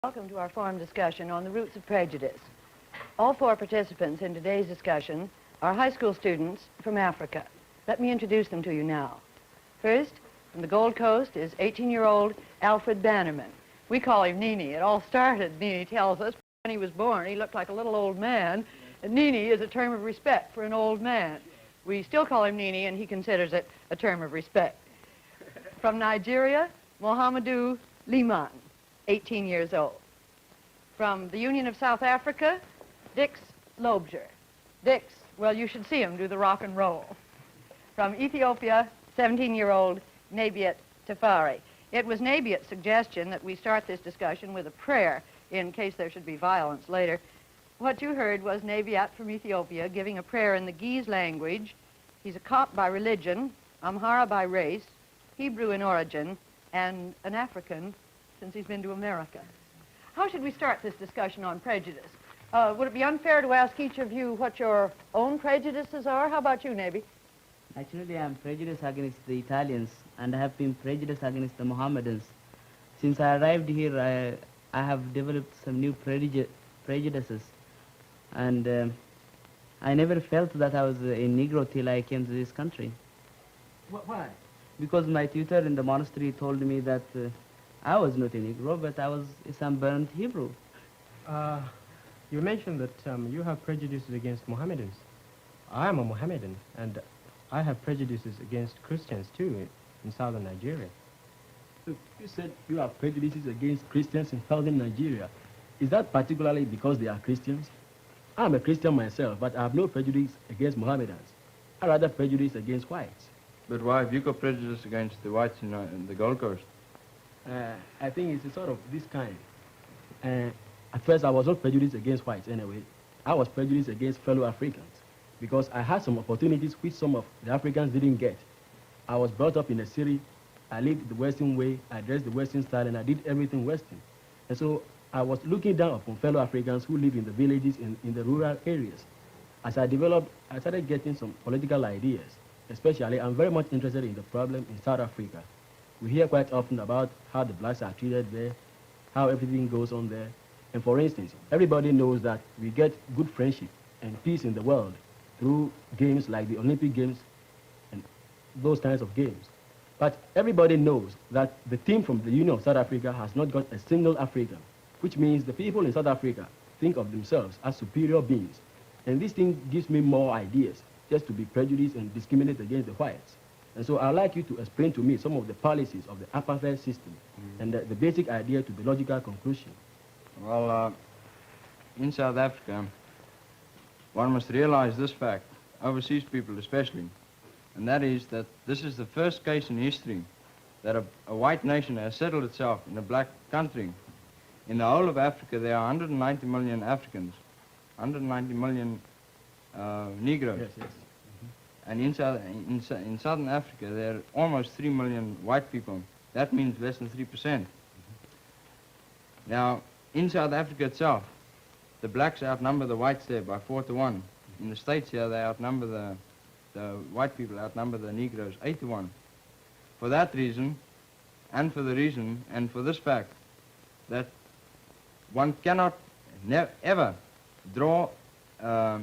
Welcome to our forum discussion on the roots of prejudice. All four participants in today's discussion are high school students from Africa. Let me introduce them to you now. First, from the Gold Coast is 18-year-old Alfred Bannerman. We call him Nini. It all started, Nini tells us, when he was born. He looked like a little old man. And Nini is a term of respect for an old man. We still call him Nini, and he considers it a term of respect. From Nigeria, Mohamedou Liman, 18 years old. From the Union of South Africa, Dix Lobjer. Dix, well, you should see him do the rock and roll. From Ethiopia, 17-year-old Nabiet Tafari. It was Nabiet's suggestion that we start this discussion with a prayer in case there should be violence later. What you heard was Nabiet from Ethiopia giving a prayer in the Ge'ez language. He's a Cop by religion, Amhara by race, Hebrew in origin, and an African since he's been to America. How should we start this discussion on prejudice? Would it be unfair to ask each of you what your own prejudices are? How about you, Nabi? Actually, I'm prejudiced against the Italians, and I have been prejudiced against the Mohammedans. Since I arrived here, I have developed some new prejudices, and I never felt that I was a Negro till I came to this country. Why? Because my tutor in the monastery told me that I was not a Negro, but I was a sunburned Hebrew. You mentioned that you have prejudices against Mohammedans. I am a Mohammedan, and I have prejudices against Christians, too, in southern Nigeria. Look, you said you have prejudices against Christians in southern Nigeria. Is that particularly because they are Christians? I'm a Christian myself, but I have no prejudice against Mohammedans. I rather prejudice against whites. But why have you got prejudice against the whites in the Gold Coast? I think it's a sort of this kind. At first, I was not prejudiced against whites anyway. I was prejudiced against fellow Africans because I had some opportunities which some of the Africans didn't get. I was brought up in a city. I lived the Western way. I dressed the Western style, and I did everything Western. And so I was looking down upon fellow Africans who live in the villages, in the rural areas. As I developed, I started getting some political ideas. Especially, I'm very much interested in the problem in South Africa. We hear quite often about how the blacks are treated there, how everything goes on there. And for instance, everybody knows that we get good friendship and peace in the world through games like the Olympic Games and those kinds of games. But everybody knows that the team from the Union of South Africa has not got a single African, which means the people in South Africa think of themselves as superior beings. And this thing gives me more ideas just to be prejudiced and discriminate against the whites. And so I'd like you to explain to me some of the policies of the apartheid system and the basic idea to the logical conclusion. Well, in South Africa, one must realize this fact, overseas people especially, and that is that this is the first case in history that a white nation has settled itself in a black country. In the whole of Africa, there are 190 million Africans, 190 million Negroes. Yes, yes. And in Southern Africa, there are almost 3 million white people. That means less than 3%. Now, in South Africa itself, the blacks outnumber the whites there by 4 to 1. In the States here, they outnumber the white people outnumber the Negroes 8 to 1. For that reason, and for the reason, and for this fact, that one cannot ever draw a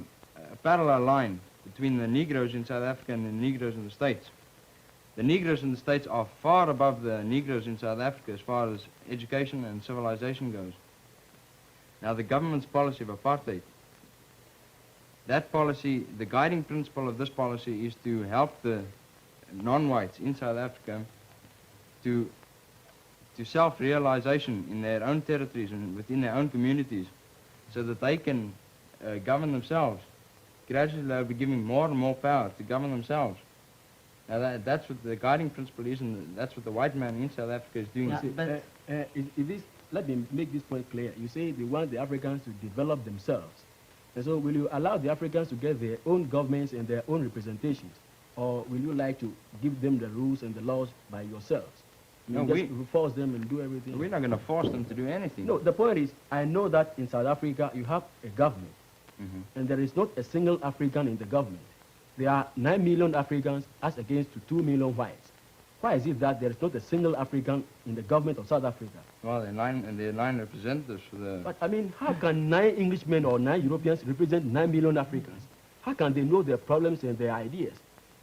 parallel line between the Negroes in South Africa and the Negroes in the States. The Negroes in the States are far above the Negroes in South Africa as far as education and civilization goes. Now, the government's policy of apartheid, that policy, the guiding principle of this policy is to help the non-whites in South Africa to self-realization in their own territories and within their own communities so that they can govern themselves. Gradually, they'll be giving more and more power to govern themselves. Now, that's what the guiding principle is, and that's what the white man in South Africa is doing. Yeah, let me make this point clear. You say they want the Africans to develop themselves. And so will you allow the Africans to get their own governments and their own representations? Or will you like to give them the rules and the laws by yourselves? No, we force them and do everything. We're not going to force them to do anything. No, the point is, I know that in South Africa you have a government. And there is not a single African in the government. There are 9 million Africans as against 2 million whites. Why is it that there is not a single African in the government of South Africa? Well, they're 9 representatives for the... But I mean, how can 9 Englishmen or 9 Europeans represent 9 million Africans? How can they know their problems and their ideas?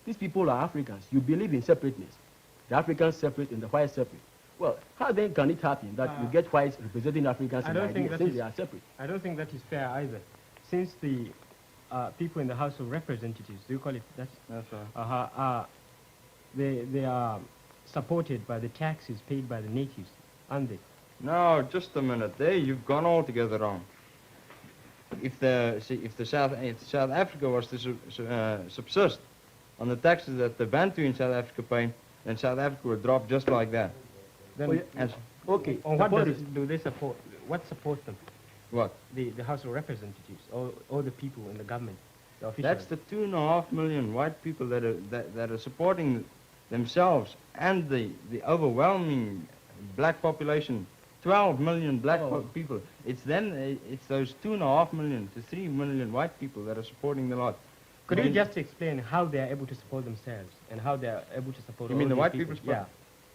These people are Africans. You believe in separateness. The Africans separate and the whites separate. Well, how then can it happen that you get whites representing Africans in ideas since they are separate? I don't think that is fair either. Since the people in the House of Representatives, do you call it that? That's right. They are supported by the taxes paid by the natives, aren't they? No, just a minute. There, you've gone altogether wrong. If South Africa was to subsist on the taxes that the Bantu in South Africa pay, then South Africa would drop just like that. Then, okay. on what do they support? What supports them? What? The House of Representatives, or the people in the government, the officials? That's the 2.5 million white people that are supporting themselves and the overwhelming black population. 12 million black people. It's those 2.5 million to 3 million white people that are supporting the lot. Could you just explain how they are able to support themselves and how they are able to support? You mean the white people? Yeah,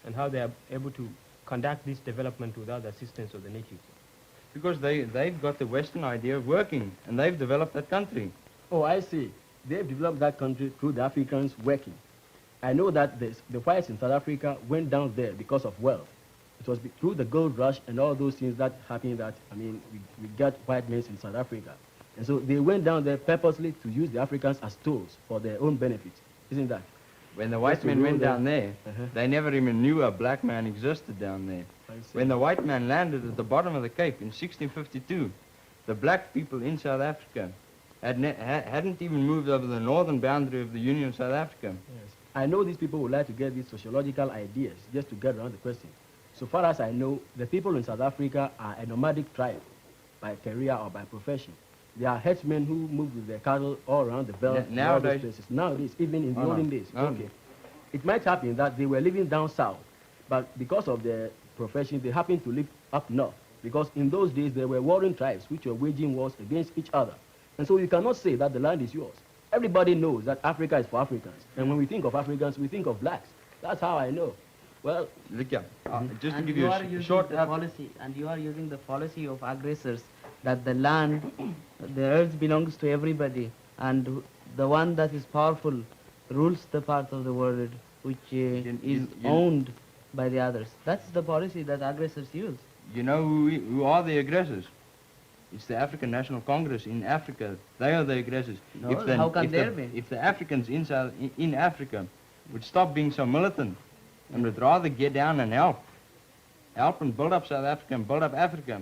and how they are able to conduct this development without the assistance of the natives? Because they've got the Western idea of working, and they've developed that country. Oh, I see. They've developed that country through the Africans working. I know that the whites in South Africa went down there because of wealth. It was through the gold rush and all those things that happened that, I mean, we got white men in South Africa. And so they went down there purposely to use the Africans as tools for their own benefit. Isn't that? When the white men went down there, they never even knew a black man existed down there. When the white man landed at the bottom of the Cape in 1652, the black people in South Africa hadn't even moved over the northern boundary of the Union of South Africa. Yes. I know these people would like to get these sociological ideas just to get around the question. So far as I know, the people in South Africa are a nomadic tribe by career or by profession. They are headsmen who move with their cattle all around the belt. Nowadays, even in the olden days. Okay. It might happen that they were living down south, but because of their profession, they happened to live up north. Because in those days, there were warring tribes which were waging wars against each other. And so you cannot say that the land is yours. Everybody knows that Africa is for Africans. And when we think of Africans, we think of blacks. That's how I know. Well, look here, just to give you you a short policy, and you are using the policy of aggressors that the land, the earth belongs to everybody, and the one that is powerful rules the part of the world which is owned by the others. That's the policy that aggressors use. You know who are the aggressors? It's the African National Congress in Africa. They are the aggressors. No, how can there be? If the Africans in Africa would stop being so militant and would rather get down and help and build up South Africa and build up Africa,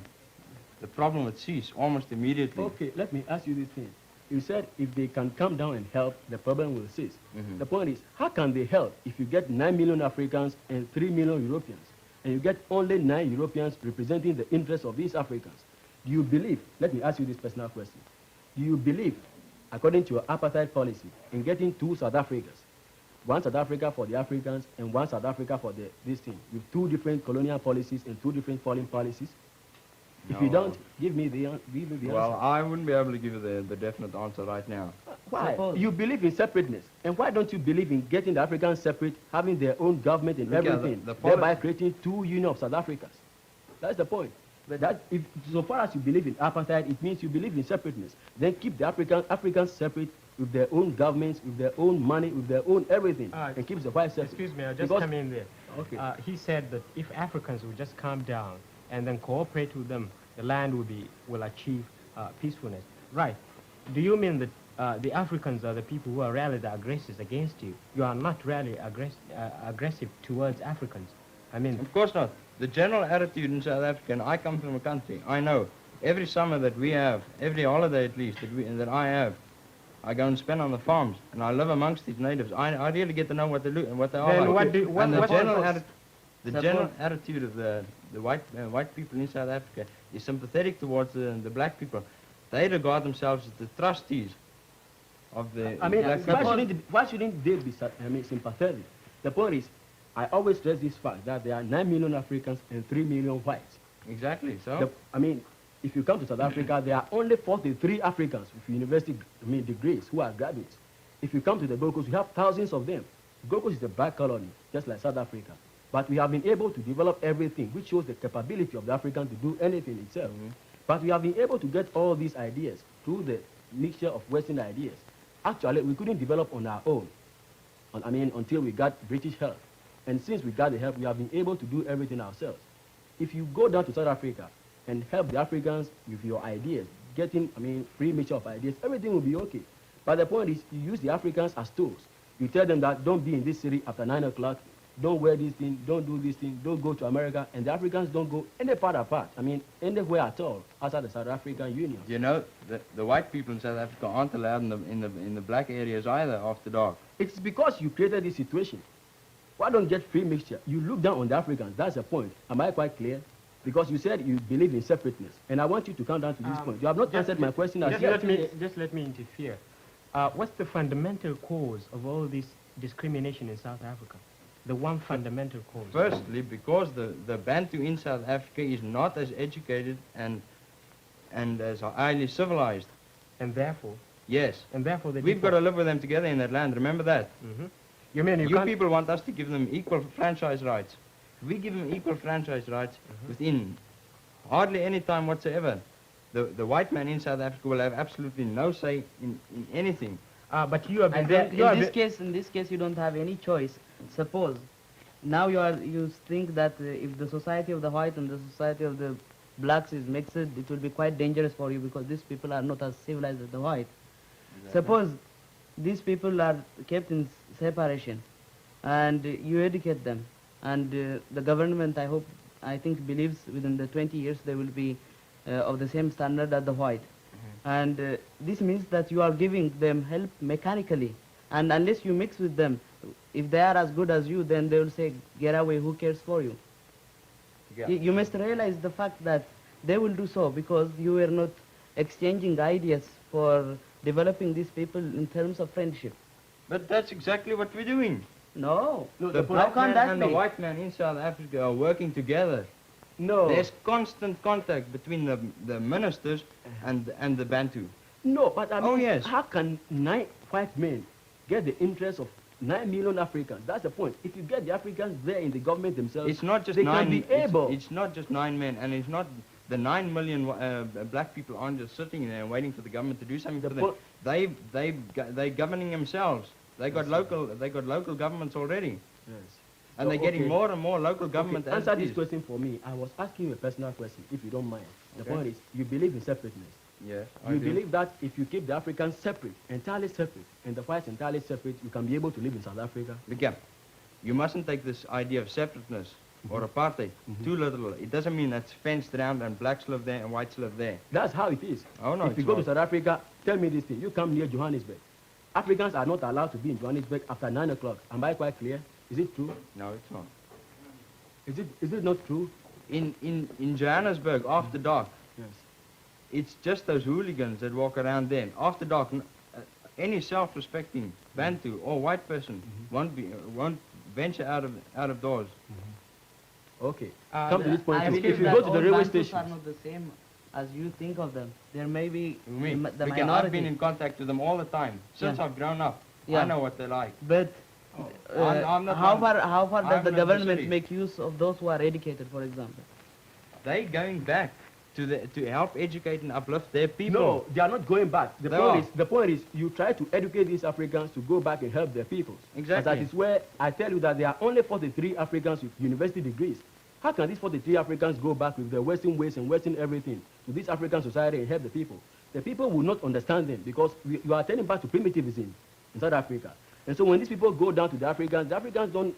the problem would cease almost immediately. Okay, let me ask you this thing. You said if they can come down and help, the problem will cease. The point is, how can they help if you get 9 million Africans and 3 million Europeans, and you get only 9 Europeans representing the interests of these Africans? Do you believe, let me ask you this personal question, do you believe, according to your apartheid policy, in getting 2 South Africas, one South Africa for the Africans and one South Africa for this thing, with 2 different colonial policies and 2 different foreign policies? No. If you don't, give me the answer. Well, I wouldn't be able to give you the definite answer right now. Why? You believe in separateness. And why don't you believe in getting the Africans separate, having their own government and everything, thereby creating 2 union of South Africas? That's the point. But so far as you believe in apartheid, it means you believe in separateness. Then keep the Africans separate with their own governments, with their own money, with their own everything, and keep the whites separate. Excuse me, I'll just come in there. Okay. He said that if Africans would just calm down and then cooperate with them, the land will achieve peacefulness. Right. Do you mean that the Africans are the people who are really the aggressors against you? You are not really aggressive towards Africans. I mean... Of course not. The general attitude in South Africa, and I come from a country, I know, every summer that we have, every holiday at least that I have, I go and spend on the farms, and I live amongst these natives. I really get to know what they are then like. The general attitude of the white people in South Africa is sympathetic towards the black people. They regard themselves as the trustees of the black people. Why shouldn't they be sympathetic? The point is, I always stress this fact that there are 9 million Africans and 3 million whites. Exactly, so? If you come to South Africa, there are only 43 Africans with university degrees who are graduates. If you come to the Gold Coast, you have thousands of them. Gold Coast is a black colony. just like South Africa. But we have been able to develop everything, which shows the capability of the African to do anything itself. But we have been able to get all these ideas through the mixture of Western ideas. Actually, we couldn't develop on our own, until we got British help. And since we got the help, we have been able to do everything ourselves. If you go down to South Africa and help the Africans with your ideas, getting, free mixture of ideas, everything will be okay. But the point is, you use the Africans as tools. You tell them that don't be in this city after 9 o'clock, don't wear this thing, don't do this thing, don't go to America, and the Africans don't go any part apart. Anywhere at all outside the South African Union. You know, the white people in South Africa aren't allowed in the black areas either after dark. It's because you created this situation. Why don't get free mixture? You look down on the Africans, that's the point. Am I quite clear? Because you said you believe in separateness, and I want you to come down to this point. You have not answered my question as yet. Just let me interfere. What's the fundamental cause of all this discrimination in South Africa? The one fundamental cause. Firstly, because the Bantu in South Africa is not as educated and as highly civilized. And therefore? Yes. And therefore we've got to live with them together in that land, remember that? You mean you people want us to give them equal franchise rights. We give them equal franchise rights within hardly any time whatsoever. The white man in South Africa will have absolutely no say in anything. But you have been... In this case, you don't have any choice. Suppose, now you think that if the society of the white and the society of the blacks is mixed, it will be quite dangerous for you because these people are not as civilized as the white. Exactly. Suppose these people are kept in separation and you educate them, and the government, I think, believes within the 20 years they will be of the same standard as the white. And this means that you are giving them help mechanically, and unless you mix with them, if they are as good as you, then they will say, get away, who cares for you? Yeah. You must realize the fact that they will do so because you were not exchanging ideas for developing these people in terms of friendship. But that's exactly what we're doing. No. The black man and the white man in South Africa are working together. No. There's constant contact between the ministers and the Bantu. No, but yes. How can 9 white men get the interest of 9 million Africans? That's the point. If you get the Africans there in the government themselves, it's not just they 9. Can be able. It's not just 9 men, and it's not the 9 million black people aren't just sitting there and waiting for the government to do something for them. They're governing themselves. They got local governments already. Yes. And they're getting more and more local government. Answer this question for me. I was asking you a personal question, if you don't mind. The point is, you believe in separateness. Yes, you believe that if you keep the Africans separate, entirely separate, and the whites entirely separate, you can be able to live in South Africa? Look, you mustn't take this idea of separateness or apartheid too literal. It doesn't mean that's fenced around and blacks live there and whites live there. That's how it is. Oh, no, if you go to South Africa, tell me this thing. You come near Johannesburg. Africans are not allowed to be in Johannesburg after 9 o'clock. Am I quite clear? Is it true? No, it's not. Is it not true? In Johannesburg, after dark, yes, it's just those hooligans that walk around there. After dark, any self-respecting Bantu or white person won't venture out of doors. Okay. Come to this point. If you go to the railway station, are not the same as you think of them. There may be the minority. I've been in contact with them all the time since I've grown up. I know what they're like. But how far does the government make use of those who are educated, for example? They're going back to help educate and uplift their people. No, they are not going back. The point is, you try to educate these Africans to go back and help their people. Exactly. And that is where I tell you that there are only 43 Africans with university degrees. How can these 43 Africans go back with their Western ways and Western everything to this African society and help the people? The people will not understand them because you are turning back to primitivism in South Africa. And so when these people go down to the Africans don't,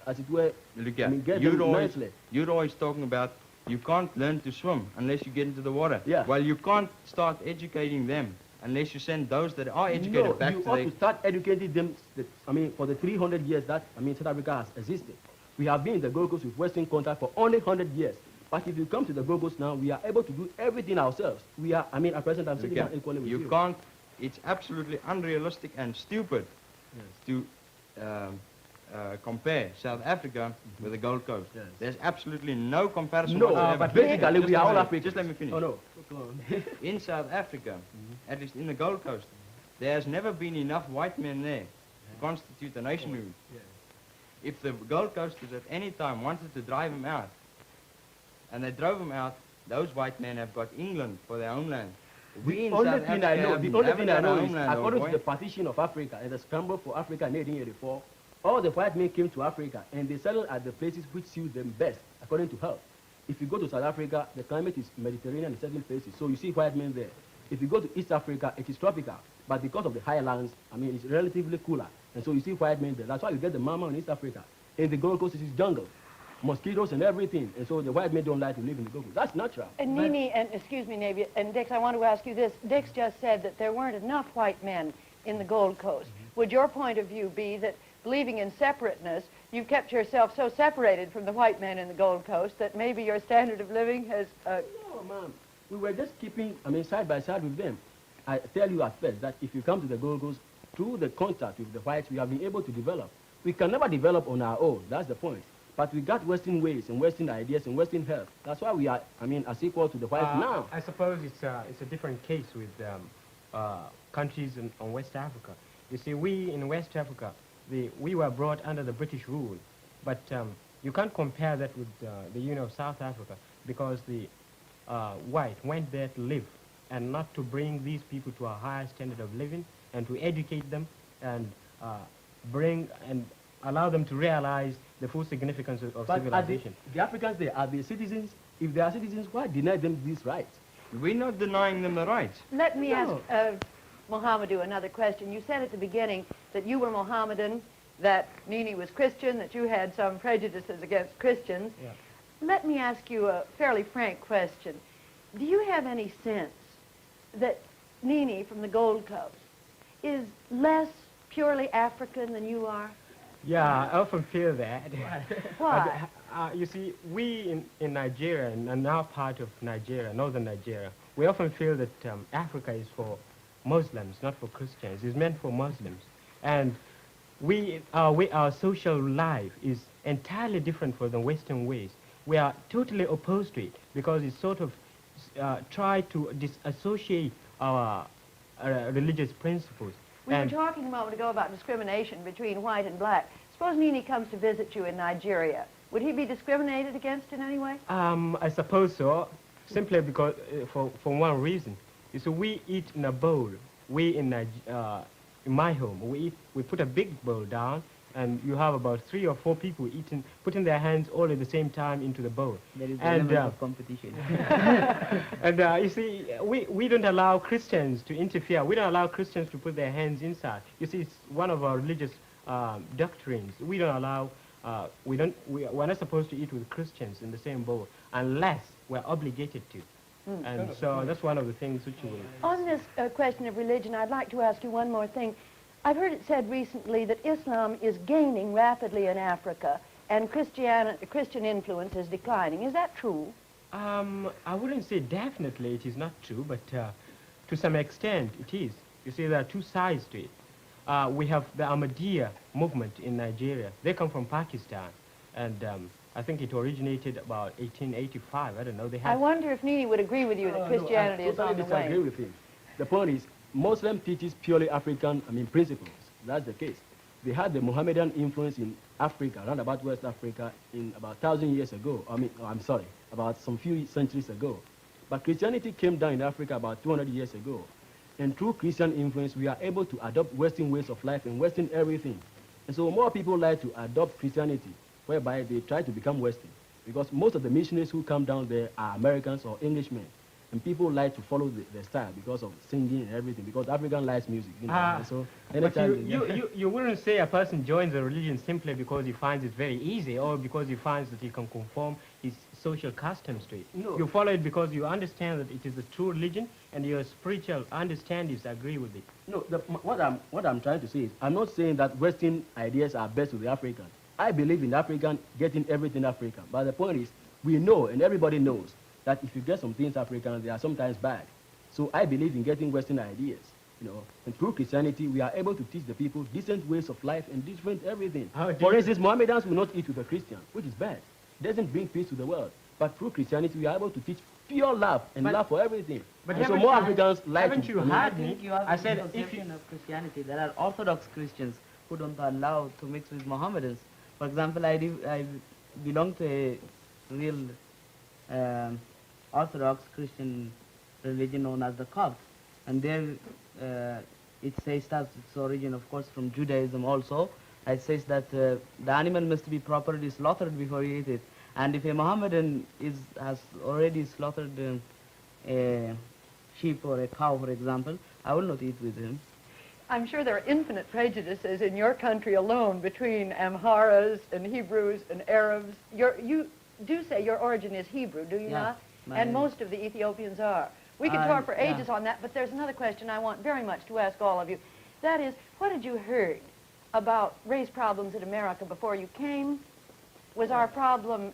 as it were, get them nicely. You're always talking about you can't learn to swim unless you get into the water. Yeah. Well, you can't start educating them unless you send those that are educated back to you ought to start educating them, for the 300 years that, South Africa has existed. We have been in the Gold Coast with Western contact for only 100 years. But if you come to the Gold Coast now, we are able to do everything ourselves. We are, at present, I'm sitting down equally with you. You can't, it's absolutely unrealistic and stupid to compare South Africa with the Gold Coast. Yes. There's absolutely no comparison whatsoever. But basically we are all Africans. Just let me finish. Oh, no. In South Africa, at least in the Gold Coast, there has never been enough white men there to constitute a nationhood. if the Gold Coasters at any time wanted to drive him out, and they drove him out, those white men have got England for their homeland. We in only South thing Africa I know, haven't- the only haven't thing I got our know is, homeland, old according to boy. the partition of Africa and the scramble for Africa in 1884, all the white men came to Africa and they settled at the places which suit them best, according to health. If you go to South Africa, the climate is Mediterranean in certain places, so you see white men there. If you go to East Africa, it is tropical, but because of the highlands, I mean, it's relatively cooler, and so you see white men there. That's why you get the mama in East Africa. In the Gold Coast, it is jungle, mosquitoes and everything, and so the white men don't like to live in the Gold Coast. That's natural. And Nini, and excuse me, Navy, and Dix, I want to ask you this. Dix just said that there weren't enough white men in the Gold Coast. Would your point of view be that believing in separateness, you've kept yourself so separated from the white men in the Gold Coast that maybe your standard of living has... No, ma'am. We were just keeping, I mean, side by side with them. I tell you at first that if you come to the Gold Coast, through the contact with the whites, we have been able to develop. We can never develop on our own. That's the point. But we got Western ways and Western ideas and Western health. That's why we are, I mean, as equal to the whites now. I suppose it's a different case with countries on West Africa. You see, we in West Africa, we were brought under the British rule, but you can't compare that with the Union of South Africa because the white went there to live and not to bring these people to a higher standard of living and to educate them and bring and allow them to realize the full significance of But civilization. the Africans there, are they citizens? If they are citizens, why deny them these rights? We're not denying them the rights. Let me No. ask Mohamedou another question. You said at the beginning that you were Mohammedan, that Nini was Christian, that you had some prejudices against Christians. Yeah. Let me ask you a fairly frank question. Do you have any sense that Nini from the Gold Coast is less purely African than you are? Yeah, I often feel that. Why? You see, we in Nigeria, and our part of Nigeria, northern Nigeria, we often feel that Africa is for Muslims, not for Christians. It's meant for Muslims. And our social life is entirely different from the Western ways. We are totally opposed to it because it sort of try to disassociate our religious principles. We were talking a moment ago about discrimination between white and black. Suppose Nini comes to visit you in Nigeria. Would he be discriminated against in any way? I suppose so, simply because, for one reason. You see, we eat in a bowl. We in my home, we put a big bowl down, and you have about 3 or 4 people putting their hands all at the same time into the bowl. There is And, element of competition. And you see, we don't allow Christians to interfere. We don't allow Christians to put their hands inside. You see, it's one of our religious doctrines. We don't allow, we're not supposed to eat with Christians in the same bowl unless we're obligated to. And so that's one of the things which you will... On this question of religion, I'd like to ask you one more thing. I've heard it said recently that Islam is gaining rapidly in Africa and Christian influence is declining. Is that true? I wouldn't say definitely it is not true, but to some extent it is. You see, there are 2 sides to it. We have the Ahmadiyya movement in Nigeria. They come from Pakistan, and I think it originated about 1885. I don't know. They I have... wonder if Nini would agree with you that Christianity no, is on the I totally disagree way. with him. The point is, Muslim teaches purely African, principles. That's the case. They had the Mohammedan influence in Africa, around about West Africa, in about 1,000 years ago. About some few centuries ago. But Christianity came down in Africa about 200 years ago. And through Christian influence, we are able to adopt Western ways of life and Western everything. And so more people like to adopt Christianity, whereby they try to become Western. Because most of the missionaries who come down there are Americans or Englishmen. And people like to follow the style because of singing and everything, because African likes music. You know, and so But anytime you wouldn't say a person joins a religion simply because he finds it very easy or because he finds that he can conform his social customs to it. No. You follow it because you understand that it is a true religion and your spiritual understandings agree with it. No, what I'm trying to say is, I'm not saying that Western ideas are best to the African. I believe in African getting everything African. But the point is, we know, and everybody knows, that if you get some things African, they are sometimes bad. So I believe in getting Western ideas. You know, and through Christianity, we are able to teach the people decent ways of life and different everything. For instance, Mohammedans will not eat with a Christian, which is bad. It doesn't bring peace to the world. But through Christianity, we are able to teach pure love and love for everything. But And so haven't more you- Africans like haven't to... you I heard think me? you have I a said if you... misconception of Christianity. There are Orthodox Christians who don't allow to mix with Mohammedans. For example, I belong to a real Orthodox Christian religion known as the Copts, and there it says that its origin, of course, from Judaism also. It says that the animal must be properly slaughtered before you eat it, and if a Mohammedan has already slaughtered a sheep or a cow, for example, I will not eat with him. I'm sure there are infinite prejudices in your country alone between Amharas and Hebrews and Arabs. You do say your origin is Hebrew, do you Yeah, not? And most of the Ethiopians are. We could talk for ages on that, but there's another question I want very much to ask all of you. That is, what had you heard about race problems in America before you came? Is our problem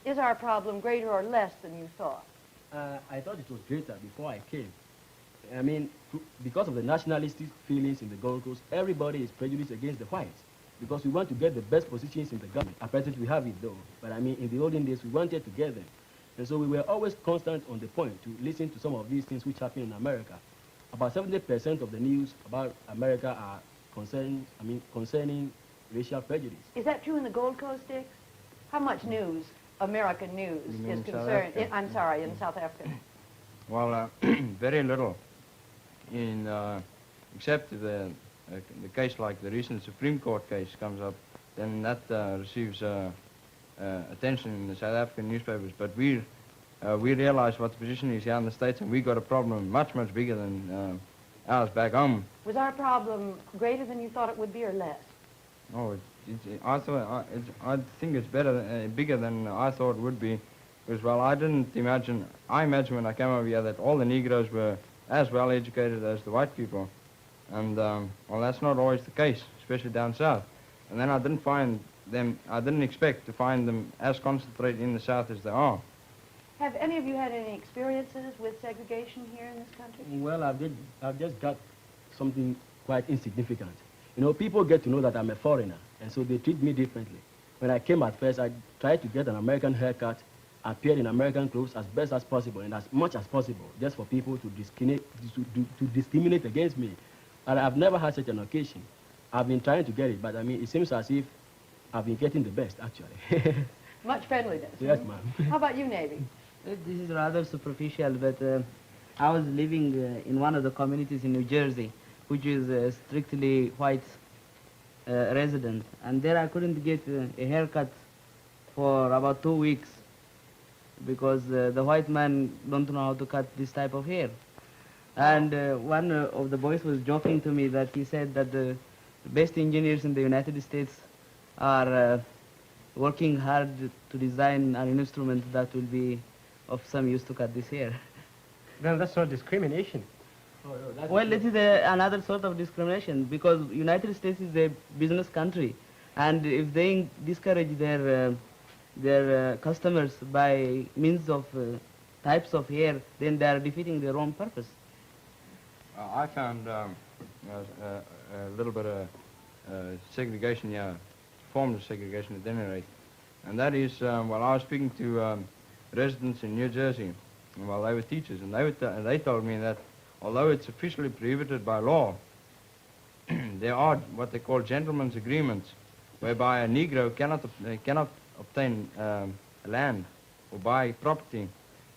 greater or less than you thought? I thought it was greater before I came. I mean, because of the nationalistic feelings in the Gold Coast, everybody is prejudiced against the whites because we want to get the best positions in the government. At present, we have it though, but I mean, in the olden days, we wanted to get them. And so we were always constant on the point to listen to some of these things which happen in America. About 70% of the news about America are concerning racial prejudice. Is that true in the Gold Coast, Dick? How much news, American news, You mean is in South concerned? Africa? I'm sorry, in South Africa. Well, very little. Except if the case like the recent Supreme Court case comes up, then that receives attention in the South African newspapers. But we realize what the position is here in the States, and we got a problem much, much bigger than ours back home. Was our problem greater than you thought it would be or less? Oh, I think it's bigger than I thought it would be. Because, well, I imagined when I came over here that all the Negroes were as well educated as the white people. And, well, that's not always the case, especially down south. And then I didn't expect to find them as concentrated in the south as they are. Have any of you had any experiences with segregation here in this country? Well, I've just got something quite insignificant. You know, people get to know that I'm a foreigner, and so they treat me differently. When I came at first, I tried to get an American haircut, appear in American clothes as best as possible and as much as possible, just for people to discriminate against me. And I've never had such an occasion. I've been trying to get it, but I mean, it seems as if I've been getting the best, actually. Much friendliness. Yes, ma'am. How about you, Navy? This is rather superficial, but I was living in one of the communities in New Jersey, which is a strictly white resident, and there I couldn't get a haircut for about 2 weeks because the white man don't know how to cut this type of hair. And one of the boys was joking to me that he said that the best engineers in the United States are working hard to design an instrument that will be of some use to cut this hair. Then that's not discrimination. Well, this is another sort of discrimination because United States is a business country, and if they discourage their customers by means of types of hair, then they are defeating their own purpose. I found a little bit of segregation, forms of segregation at any rate. And that is, well, I was speaking to residents in New Jersey, well, they were teachers, and they told me that although it's officially prohibited by law, there are what they call gentlemen's agreements, whereby a Negro cannot obtain land or buy property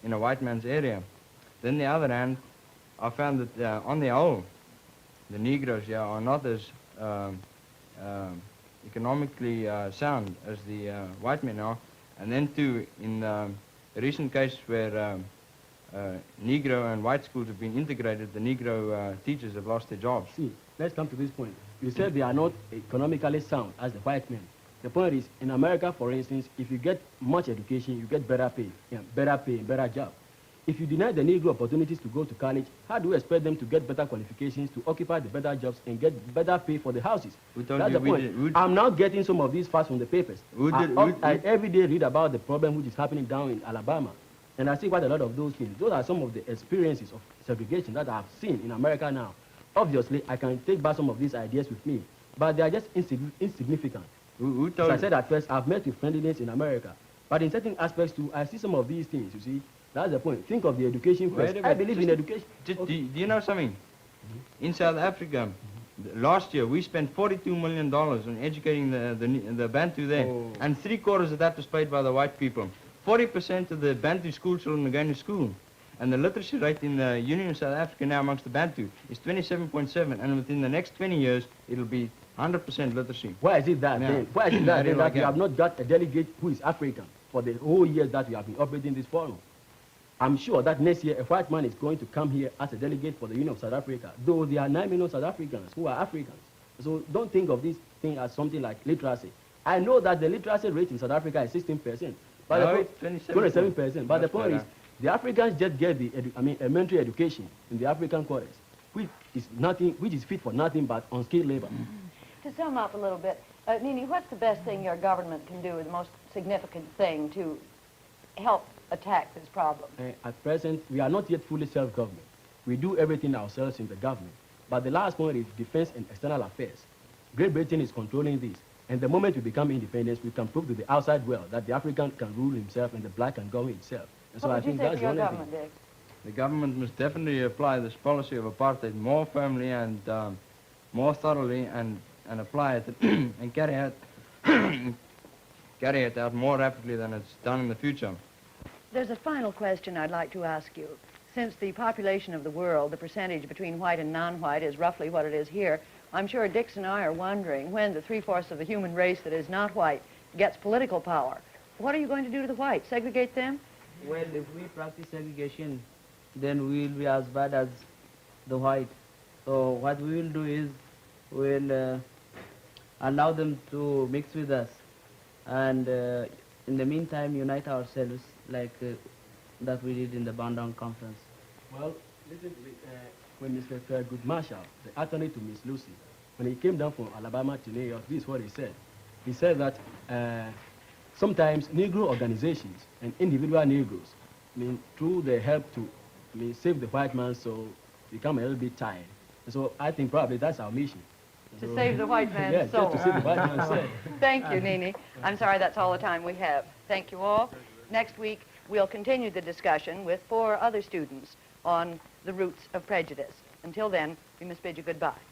in a white man's area. Then on the other hand, I found that on the whole, the Negroes here are not as economically sound as the white men are. And then too, in the recent case where Negro and white schools have been integrated, the Negro teachers have lost their jobs. See, let's come to this point. You said they are not economically sound as the white men. The point is, in America, for instance, if you get much education, you get better pay, better job. If you deny the Negro opportunities to go to college, how do you expect them to get better qualifications, to occupy the better jobs, and get better pay for the houses? That's the point. I'm now getting some of these facts from the papers. I every day read about the problem which is happening down in Alabama, and I see quite a lot of those things. Those are some of the experiences of segregation that I've seen in America now. Obviously, I can take back some of these ideas with me, but they are just insignificant. As I said at first, I've met with friendliness in America, but in certain aspects too, I see some of these things, you see. That's the point. Think of the education first. I believe in education. Do you know something? In South Africa, Last year, we spent $42 million on educating the Bantu there, and 3/4 of that was paid by the white people. 40% of the Bantu school children are going to school, and the literacy rate in the Union of South Africa now amongst the Bantu is 27.7, and within the next 20 years, it'll be 100% literacy. Why is it that Yeah. then? Why is it that, then, Like that we have not got a delegate who is African for the whole year that we have been operating this forum? I'm sure that next year a white man is going to come here as a delegate for the Union of South Africa, though there are 9 million South Africans who are Africans. So don't think of this thing as something like literacy. I know that the literacy rate in South Africa is 16%, but No, the it's 27%. But the That's point is, better. the Africans just get the elementary education in the African quarters, which is fit for nothing but unskilled labor. To sum up a little bit, Nini, what's the best thing your government can do, the most significant thing to help attack this problem? At present, we are not yet fully self-government. We do everything ourselves in the government. But the last point is defense and external affairs. Great Britain is controlling this. And the moment we become independent, we can prove to the outside world that the African can rule himself and the black can govern himself. And so What I would you think say that's for the your only government, thing. Dick? The government must definitely apply this policy of apartheid more firmly and more thoroughly, and apply it and carry it out more rapidly than it's done in the future. There's a final question I'd like to ask you. Since the population of the world, the percentage between white and non-white is roughly what it is here, I'm sure Dix and I are wondering when the 3/4 of the human race that is not white gets political power. What are you going to do to the whites? Segregate them? Well, if we practice segregation, then we will be as bad as the white. So what we will do is we'll allow them to mix with us, and in the meantime unite ourselves like that we did in the Bandung conference. Well, listen to me. When Mr. Thurgood Marshall, the attorney to Miss Lucy, when he came down from Alabama to New York, this is what he said. He said that sometimes Negro organizations and individual Negroes, through their help to save the white man, so become a little bit tired. And so I think probably that's our mission. To save the white man's yes, soul. just to save the white man's soul. Thank you, Nini. I'm sorry that's all the time we have. Thank you all. Next week, we'll continue the discussion with 4 other students on the roots of prejudice. Until then, we must bid you goodbye.